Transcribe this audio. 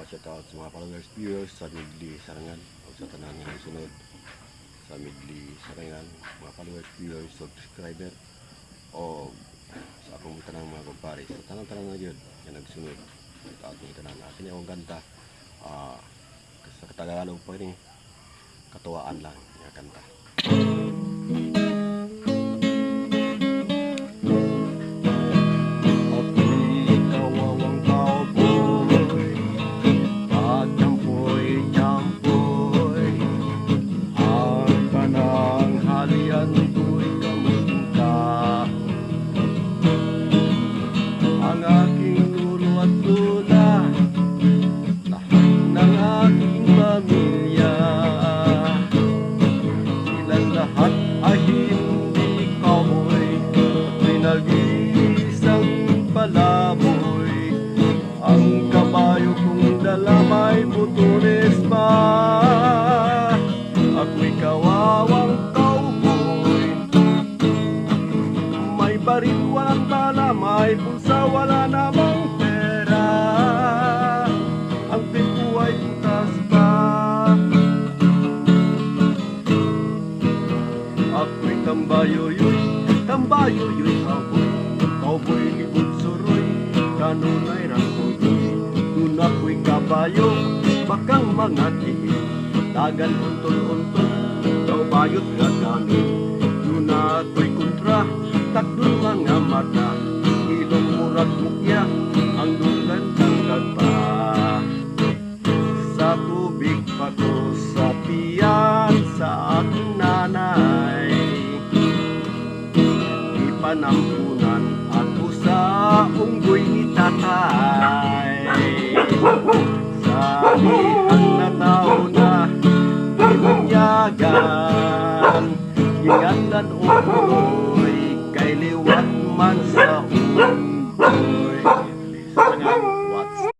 shout out sa mga followers, viewers sa Midli Sarangan o sa tanan nga sunod sa Midli Sarangan, mga followers, viewers, subscriber o sa akong tanang mga kumpare sa tanang-tanang na yun yan nagsunod sa ating tanan akin yung kanta sa Tagalog pa rin katuwaan lang yung kanta. Isang palaboy, ang kabayo kong dala may butulis pa. Ako'y kawawang cowboy, may baril walang bala, may bulsa wala namang pera. Ang tempo ay butas pa. Ako'y tambayoyoy, tambayoyoy cowboy, cowboy libot suroy, kanunay rangkoy. Dun ako'y kabayo, bakang mga tiil, dagan untol-untol, kabayot nga kanin. Dun ako'y kontra, takdon mga mata, ilong murag mukya, ang dugan kang kagpa. Sa tubig pa ko sa tiyan sa aking nanay, ipanampunan ako sa unggoy ni tatay. Sa lihang na tao na inunyagan, ingandan unggoy kay liwat man sa unggoy.